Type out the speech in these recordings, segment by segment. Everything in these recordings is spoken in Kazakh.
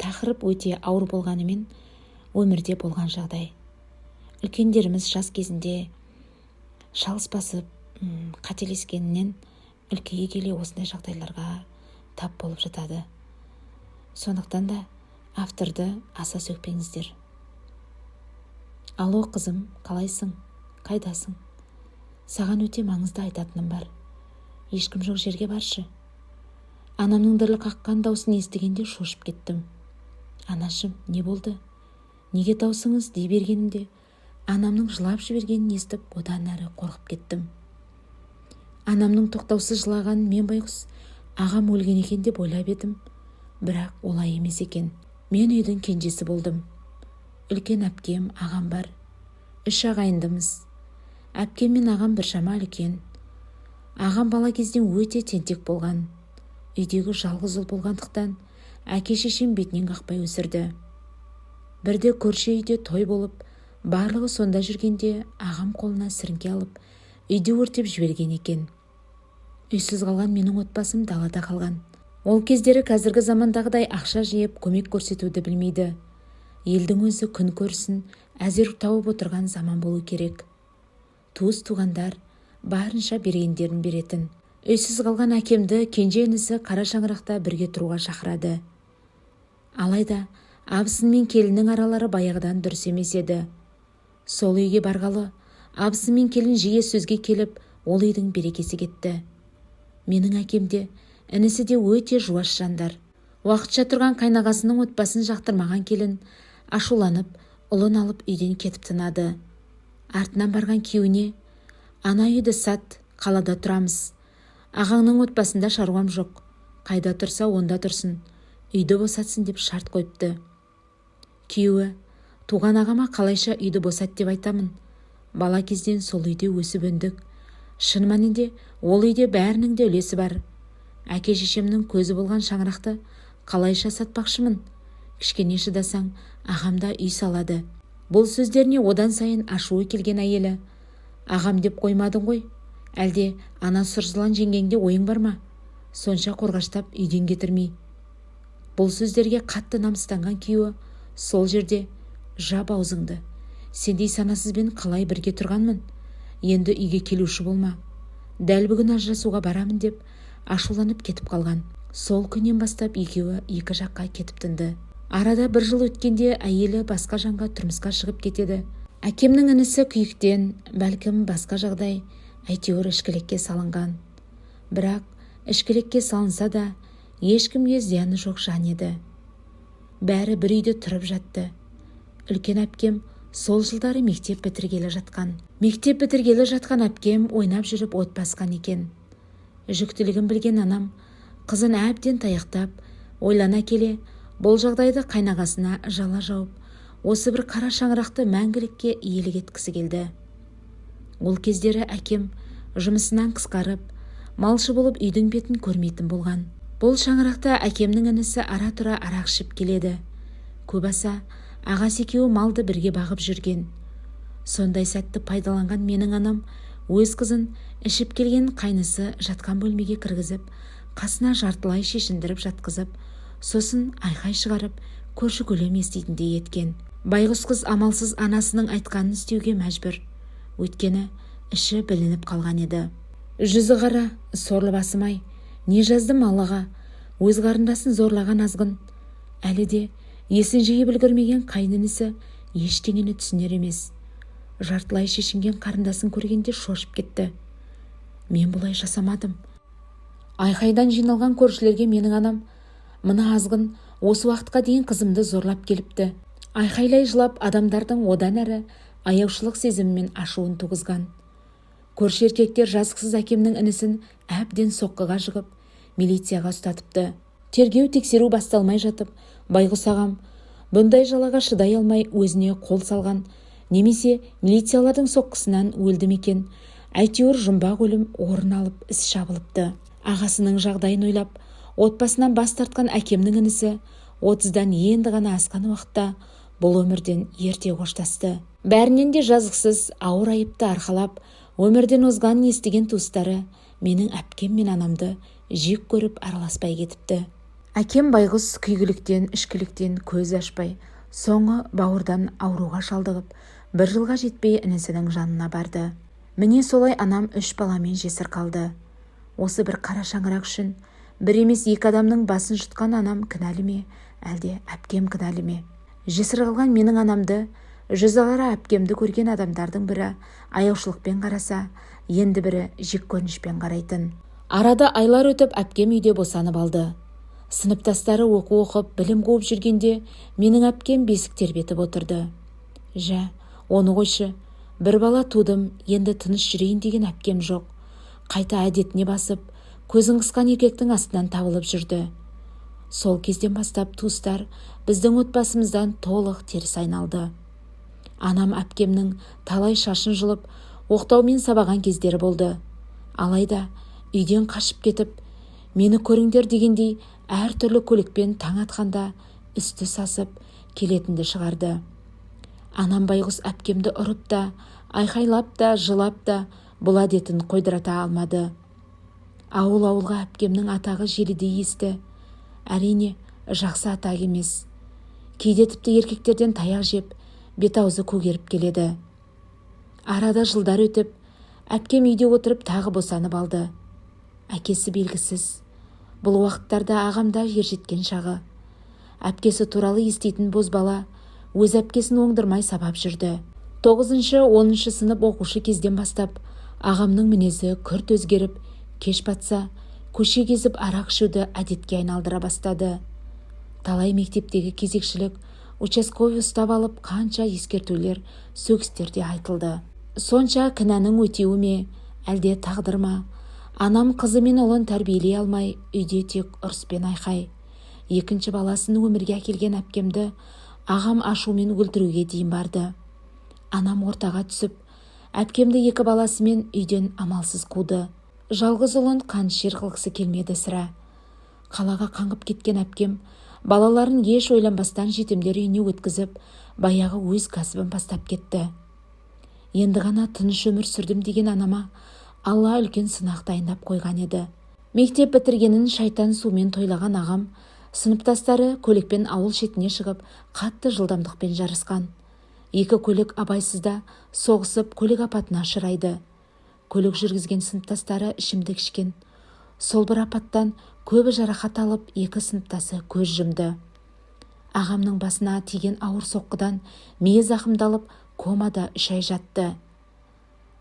тақырып өте ауыр болғанымен өмірде болған жағдай. Үлкендеріміз жас кезінде шалыс басып, қателескенінен үлкейе келе осындай жағдайларға тап болып жатады. Сондықтан да авторды аса сөкпеңіздер. Алло қызым, қалайсың? Қайдасың? Саған өте маңызды айтатыным бар. Ешкім жоқ жерге баршы. Анамның діріл қаққан даусын естігенде шошып кеттім. Анашым, не болды? Неге даусыңыз дей бергенімде, анамның жылап жібергенін естіп, одан әрі қорқып кеттім. Анамның тоқтаусыз жылағанын мен байғұс ағам өлген екен деп ойлап едім, бірақ олай емес екен. Мен үйдің кенжесі болдым. Үлкен әпкем, ағам бар. 3 ағайындымыз. Әпкем мен ағам біршама үлкен. Ағам бала кезден өте тентек болған. Үйдегі жалғыз ұл болғандықтан әке-шешем бетінен қақпай өсірді. Бірде көрші үйде той болып, барлығы сонда жүргенде ағам қолына сіріңке алып, үйде өртеп жіберген екен. Үйсіз қалған менің отбасым далада қалған. Ол кездері қазіргі замандағыдай ақша жиып көмек көрсетуді білмейді. Елдің өзі күн көрсін, әзер тауып отырған заман болу керек. Туыс-туғандар барынша бергендерін беретін. Үйсіз қалған әкемді кенже інісі қара шаңырақта бірге тұруға шақырады. Алайда абысын мен келіннің аралары баяғыдан дұрыс емес еді. Сол үйге барғалы, абысы мен келін жиі сөзге келіп, ол үйдің берекесі кетті. Менің әкемде, інісі де өте жуас жандар. Уақытша тұрған қайнағасының отбасын жақтырмаған келін, ашуланып, ұлын алып үйден кетіп тынады. Артынан барған күйеуіне, ана үйді сат, қалада тұрамыз. Ағаңның отбасында шаруам жоқ. Қайда тұрса, онда тұрсын. Үйді босатсын деп шарт қойыпты. Күйеуі, туған ағама қалайша үйді босат деп айтамын. Бала кезден сол үйде өсіп өндік. Шын мәнінде ол үйде бәрінің де үлесі бар. Әке-шешемнің көзі болған шаңырақты қалайша сатпақшымын. Кішкене шыдасаң, ағамда үй салады. Бұл сөздеріне одан сайын ашуы келген әйелі. Ағам деп қоймадың ғой? Әлде ана сұржылан жеңгеңде ойың бар ма? Сонша қорғаштап үйден кетірмей. Бұл сөздерге қатты намыстанған күйеуі сол жерде, жап аузыңды. Сендей санасызбен қалай бірге тұрғанмын? Енді үйге келуші болма. Дәл бүгін ажырасуға барамын деп ашуланып кетіп қалған. Сол күннен бастап екеуі екі жаққа кетіп тынды. Арада 1 жыл өткенде әйелі басқа жанға тұрмысқа шығып кетеді. Әкемнің інісі күйіктен, бәлкім басқа жағдай, әйтеуір ішкілікке салынған. Бірақ ішкілікке салынса да ешкімге зияны жоқ жан еді. Бәрі бір үйде тұрып жатты. Үлкен әпкем сол жылдары мектеп бітіргелі жатқан. Мектеп бітіргелі жатқан әпкем ойнап жүріп от басқан екен. Жүктілігін білген анам қызын әбден таяқтап, ойлана келе, бұл жағдайды қайнағасына жала жауып, осы бір қара шаңырақты мәңгілікке иелік еткісі келді. Ол кездері әкем жұмысынан қысқарып, малшы болып үйдің бетін көрмейтін болған. Бұл шаңырақта әкемнің інісі ара-тұра арақ ішіп келеді. Көбаса ағасы екеуі малды бірге бағып жүрген. Сондай сәтті пайдаланған менің анам өз қызын ішіп келген қайнысы жатқан бөлмеге кіргізіп, қасына жартылай шешіндіріп жатқызып, сосын айқай шығарып, көрші көлем еститіндей еткен. Байғұс қыз амалсыз анасының айтқанын істеуге мәжбүр. Өйткені іші білініп қалған еді. Жүзі қара, сорлы басым-ай, не жаздым Аллаға, өз қарындасын зорлаған азғын. Әлі де есін жиып үлгермеген қайнінісі ештеңені түсінер емес. Жартылай шешінген қарындасын көргенде шошып кетті. Мен бұлай жасамадым. Айқайдан жиналған көршілерге менің анам, мына азғын осы уақытқа дейін қызымды зорлап келіпті. Айқайлай жылап адамдардың одан әрі аяушылық сезімімен ашуын туғызған. Көрші еркектер жазықсыз әкемнің інісін әбден соққыға жығып, милицияға ұстатыпты. Тергеу тексеру басталмай жатып, байғұс ағам бұндай жалаға шыдай алмай өзіне қол салған, немесе милициялардың соққысынан өлді ме-екен, әйтеуір жұмбақ өлім орын алып іс жабылыпты. Ағасының жағдайын ойлап, отбасынан бас тартқан әкемнің інісі 30-дан енді ғана асқан уақытта бұл өмірден ерте қоштасты. Бәрінен де жазықсыз ауыр айыпты арқалап, өмірден озғанын естіген туыстары менің әпкем мен анамды жек көріп араласпай кетіпті. Әкем байғұс күйгіліктен, ішкіліктен көз ашпай, соңы бауырдан ауруға шалдығып, 1 жылға жетпей інісінің жанына барды. Міне солай анам 3 баламен жесір қалды. Осы бір қара шаңырақ үшін бір емес 2 адамның басын жұтқан анам кінәлі ме, әлде әпкем кінәлі ме? Жесір қалған менің анамды жүзағара әпкемді көрген адамдардың бірі аяушылықпен қараса, енді бірі жеккөнішпен қарайтын. Арада айлар өтіп әпкем үйде босанып алды. Сыныптастары оқу оқып, білім қуып жүргенде менің әпкем бесік тербетіп отырды. Жә, оны қойшы, бір бала тудым, енді тыныш жүрейін деген әпкем жоқ. Қайта әдетіне басып, көзін қысқан еркектің астынан табылып жүрді. Сол кезден бастап туыстар біздің отбасымыздан толық теріс айналды. Анам әпкемнің талай шашын жұлып, оқтаумен сабаған кездері болды. Алайда үйден қашып кетіп, мені көріңдер дегендей әртүрлі көлікпен таң атқанда үсті сасып келетінді шығарды. Анам байғұс әпкемді ұрып та, айқайлап та, жылап та бұл әдетін қойдырата алмады. Ауыл-ауылға әпкемнің атағы желідей есті. Әрине, жақсы атақ емес. Кейде тіпті еркектерден таяқ жеп, бет-аузы көгеріп келеді. Арада жылдар өтіп, әпкем үйде отырып тағы босанып алды. Әкесі белгісіз. Бұл уақыттарда ағамда ержеткен шағы. Әпкесі туралы еститін бозбала өз әпкесін оңдырмай сабап жүрді. 9-10 сынып оқушы кезден бастап ағамның мінезі күрт өзгеріп, кеш батса көше кезіп арақ ішуді әдетке айналдыра бастады. Талай мектептегі кезекшілік, участковый ұстап алып қанша ескертулер, сөгістер де айтылды. Сонша кінәнің өтеуі ме, әлде тағдыр ма? Анам қызы мен ұлын тәрбиелей алмай, үйде тек ұрыс пен айқай. 2 баласын өмірге әкелген әпкемді ағам ашумен өлтіруге дейін барды. Анам ортаға түсіп, әпкемді 2 баласымен үйден амалсыз қуды. Жалғыз ұлын қанішер қылғысы келмеді сірә. Қалаға қаңғып кеткен әпкем балаларын еш ойланбастан жетімдер үйіне өткізіп, баяғы өз кәсібін бастап кетті. Енді ғана тыныш өмір сүрдім деген анама Алла үлкен сынақ дайындап қойған еді. Мектеп бітіргенін шайтан сумен тойлаған ағам, сыныптастары көлікпен ауыл шетіне шығып, қатты жылдамдықпен жарысқан. 2 көлік абайсызда соғысып, көлік апатына ұшырайды. Көлік жүргізген сыныптастары ішімдік ішкен. Сол бір апаттан көбі жарақат алып, 2 сыныптасы көз жұмды. Ағамның басына тиген ауыр соққыдан миы зақымдалып, комада 3 ай жатты.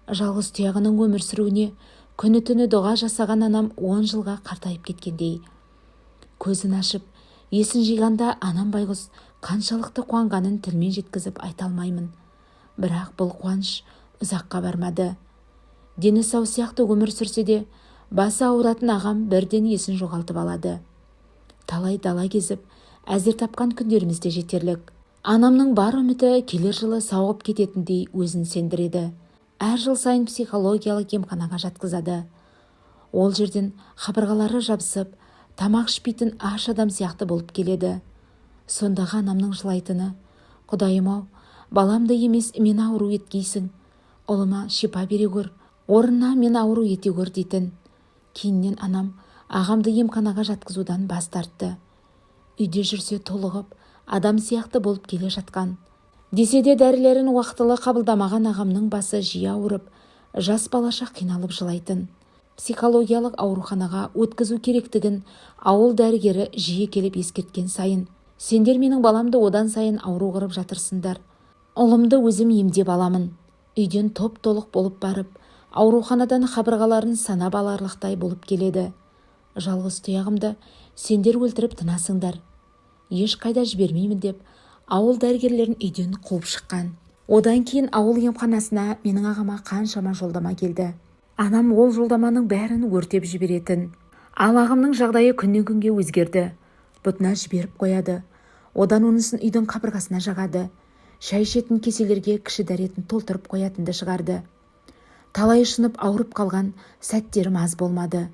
Жалғыз тұяғының өмір сүруіне күні-түні дұға жасаған анам 10 жылға қартайып кеткендей. Көзін ашып, есін жиғанда анам байғұс қаншалықты қуанғанын тілмен жеткізіп айта алмаймын. Бірақ бұл қуаныш ұзаққа бармады. Дені сау сияқты өмір сүрсе де, басы ауыратын ағам бірден есін жоғалтып алады. Талай дала кезіп, әзір тапқан күндеріміз де жетерлік. Анамның бар үміті келер жылы сауығып кететіндей өзін сендіреді. Әр жыл сайын психологиялық емханаға жатқызады. Ол жерден қабырғалары жабысып, тамақ ішпейтін аш адам сияқты болып келеді. Сондағы анамның жылайтыны: Құдайым-ау, баламды емес мен ауру еткейсің, ұлыма шипа бере көр, орнына мен ауру ете көр дейтін. Кейіннен анам ағамды емханаға жатқызудан бас тартты. Үйде жүрсе толығып, адам сияқты болып келе жатқан. Десе де дәрілерін уақытылы қабылдамаған ағамның басы жиі ауырып, жас балаша қиналып жылайтын. Психологиялық ауруханаға өткізу керектігін ауыл дәрігері жиі келіп ескерткен сайын: сендер менің баламды одан сайын ауру қырып жатырсыңдар. Ұлымды өзім емдеп аламын. Үйден топ-толық болып барып, ауруханадан қабырғаларын санап аларлықтай болып келеді. Жалғыз тұяғымды сендер өлтіріп тынасыңдар. Еш қайда жібермеймін деп ауыл дәрігерлерін үйден қуып шыққан. Одан кейін ауыл емханасына менің ағама қаншама жолдама келді. Анам ол жолдаманың бәрін өртеп жіберетін. Ал ағамның жағдайы күннен күнге өзгерді. Бұтына жіберіп қояды. Одан онысын үйдің қабырғасына жағады. Шай ішетін кеселерге кіші дәретін толтырып қоятынды шығарды. Талай ұшынып ауырып қалған сәттерім аз болмады.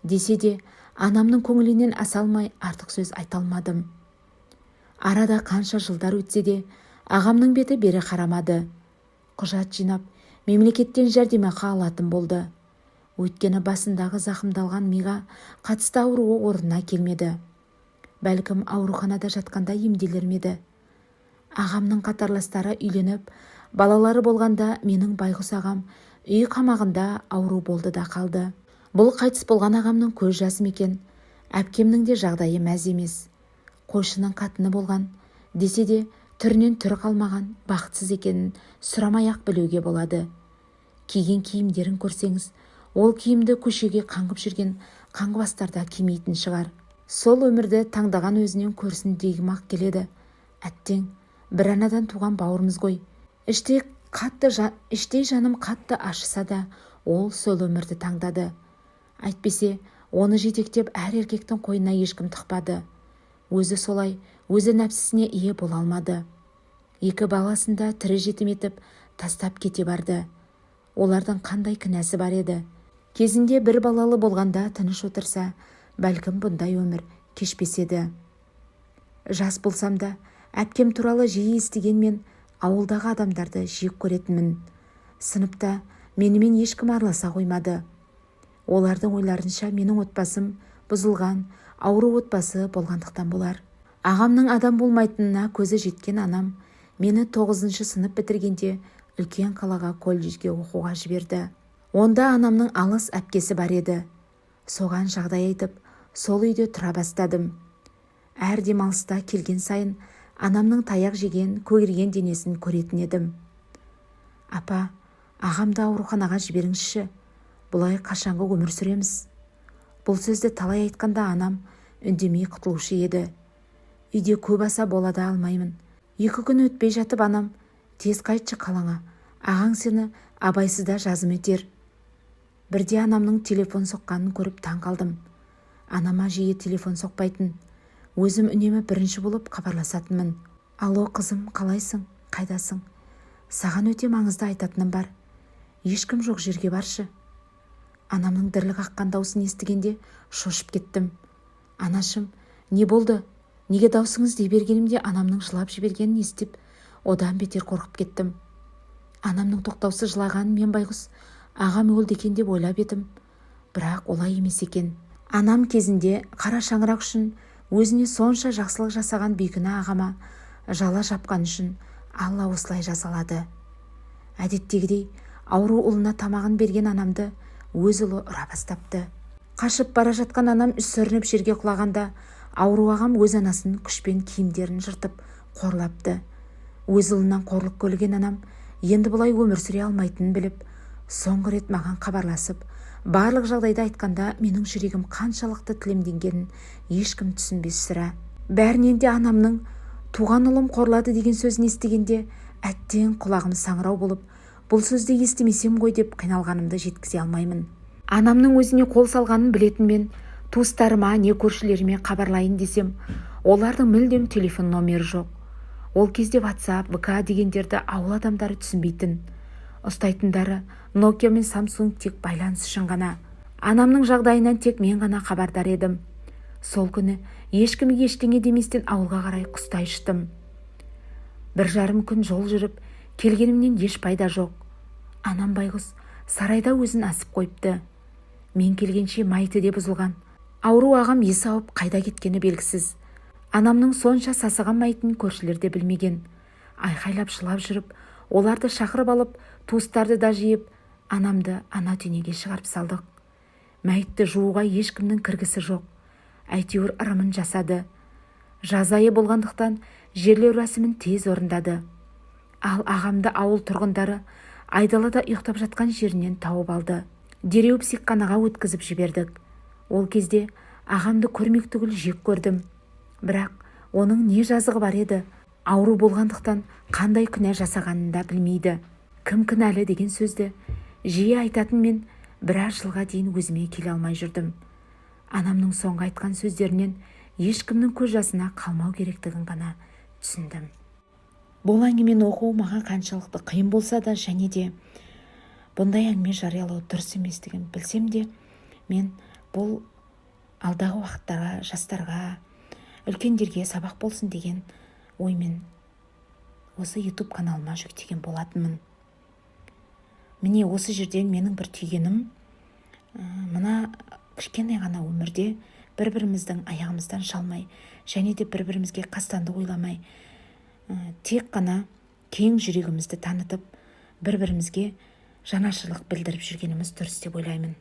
Десе де анамның көңілінен аса алмай артық сөз айта алмадым. Арада қанша жылдар өтсе де ағамның беті бері қарамады. Құжат жинап, мемлекеттен жәрдемақы алатын болды. Өйткені басындағы зақымдалған миға қатысты ауруы орнына келмеді. бәлкім ауруханада жатқанда емделер ме еді. Ағамның қатарластары үйленіп, балалары болғанда менің байғұс ағам үй қамағында ауру болды да қалды. Бұл қайтыс болған ағамның көз жасым екен. Әпкемнің де жағдайы мәз емес. Қойшының қатыны болған, десе де түрінен түр қалмаған, бақытсыз екенін сұрамай-ақ білуге болады. Киген киімдерін көрсеңіз, ол киімді көшеге қаңғып жүрген қаңғыбастарда кимейтін шығар. Сол өмірді таңдаған өзінен көрсін дегім-ақ келеді. Әттең, бір анадан туған бауырымыз ғой. Іштей жаным қатты ашыса да, ол сол өмірді таңдады. Әйтпесе, оны жетектеп әр еркектің қойнына ешкім тықпады. Өзі солай, өзі нәпсісіне ие бола алмады. 2 баласын да тірі жетім етіп тастап кете барды. Олардың қандай кінәсі бар еді? Кезінде 1 балалы болғанда тыныш отырса, бәлкім бұндай өмір кешпес еді. Жас болсам да, әпкем туралы жиі естігенмен, ауылдағы адамдарды жек көретінмін. Сыныпта менімен ешкім араласа қоймады. Олардың ойларынша менің отбасым бұзылған, ауру отбасы болғандықтан болар. Ағамның адам болмайтынына көзі жеткен анам мені 9-шы сынып бітіргенде үлкен қалаға колледжге оқуға жіберді. Онда анамның алыс әпкесі бар еді. Соған жағдай айтып, сол үйде тұра бастадым. Әр демалыста келген сайын анамның таяқ жеген, көгерген денесін көретін едім. Апа, ағамды ауруханаға жіберіңізші. Бұлай қашанғы өмір сүреміз? Бұл сөзді талай айтқанда анам үндемей құтылушы еді. Үйде көп аса бола да алмаймын. 2 күн өтпей жатып анам, тез қайтшы қалаңа, ағаң сені абайсызда жазым етер. Бірде анамның телефон соққанын көріп таң қалдым. Анама жиі телефон соқпайтын. Өзім үнемі бірінші болып хабарласатынмын. Алло қызым, қалайсың? Қайдасың? Саған өте маңызды айтатыным бар. Ешкім жоқ жерге баршы. Анамның діріл қаққан даусын естігенде шошып кеттім. Анашым, не болды? Неге даусыңыз дей бергенімде анамның жылап жібергенін естіп, одан бетер қорқып кеттім. Анамның тоқтаусыз жылағанын мен байғұс ағам өлді екен деп ойлап едім. Бірақ олай емес екен. Анам кезінде қара шаңырақ үшін өзіне сонша жақсылық жасаған бейкүнә ағама жала жапқан үшін Алла осылай жазалады. Әдеттегідей ауру ұлына тамағын берген анамды өз ұлы ұра бастапты. Қашып бара жатқан анам үсірініп жерге құлағанда ауру ағам өз анасын күшпен киімдерін жыртып қорлапты. Өз ұлынан қорлық көрген анам енді бұлай өмір сүре алмайтынын біліп, соңғы рет маған хабарласып, барлық жағдайды айтқанда менің жүрегім қаншалықты тілемденгенін ешкім түсінбес сірә. Бәрінен де анамның туған ұлым қорлады деген сөзін естігенде әттең құлағым саңырау болып, бұл сөзді естімесем ғой деп қиналғанымды жеткізе алмаймын. Анамның өзіне қол салғанын білетін мен туыстарыма не көршілеріме хабарлайын десем, олардың мүлдем телефон номері жоқ. Ол кезде WhatsApp, ВК дегендерді ауыл адамдары түсінбейтін. Ұстайтындары Nokia мен Samsung тек байланыс үшін ғана. Анамның жағдайынан тек мен ғана хабардар едім. Сол күні ешкім ештеңе деместен ауылға қарай құстай ұштым. 1,5 күн жол жүріп, келгенімнен еш пайда жоқ. Анам байғұс сарайда өзін асып қойыпты. Мен келгенше майты де бұзылған. Ауру ағам есі ауып қайда кеткені белгісіз. Анамның сонша сасыған майтын көршілер де білмеген. Айқайлап жылап жүріп, оларды шақырып алып, туыстарды да жиып, анамды ана дүниеге шығарып салдық. Мәйітті жууға ешкімнің кіргісі жоқ. Әйтеуір ырымын жасады. Жазайы болғандықтан жерлеу рәсімін тез орындады. Ал ағамды ауыл тұрғындары айдалада ұйықтап жатқан жерінен тауып алды. Дереу психханаға өткізіп жібердік. Ол кезде ағамды көрмек түгіл жек көрдім. Бірақ оның не жазығы бар еді? Ауру болғандықтан қандай күнә жасағанын да білмейді. Кім кінәлі деген сөзді жиі айтатын мен біраз жылға дейін өзіме келе алмай жүрдім. Анамның соңғы айтқан сөздерінен ешкімнің көз жасына қалмау керектігін ғана түсіндім. Бұл әңгімені оқу маған қаншалықты қиын болса да, және де бұндай әңгіме жариялау дұрыс еместігін білсем де, мен бұл алдағы уақыттарға, жастарға, үлкендерге сабақ болсын деген оймен осы YouTube каналыма жүктеген болатынмын. Міне осы жерден менің бір түйгенім, мына кішкене ғана өмірде бір-біріміздің аяғымыздан шалмай, және де бір-бірімізге қастандық ойламай, тек қана кең жүрегімізді танытып, бір-бірімізге жанашырлық білдіріп жүргеніміз дұрыс деп ойлаймын.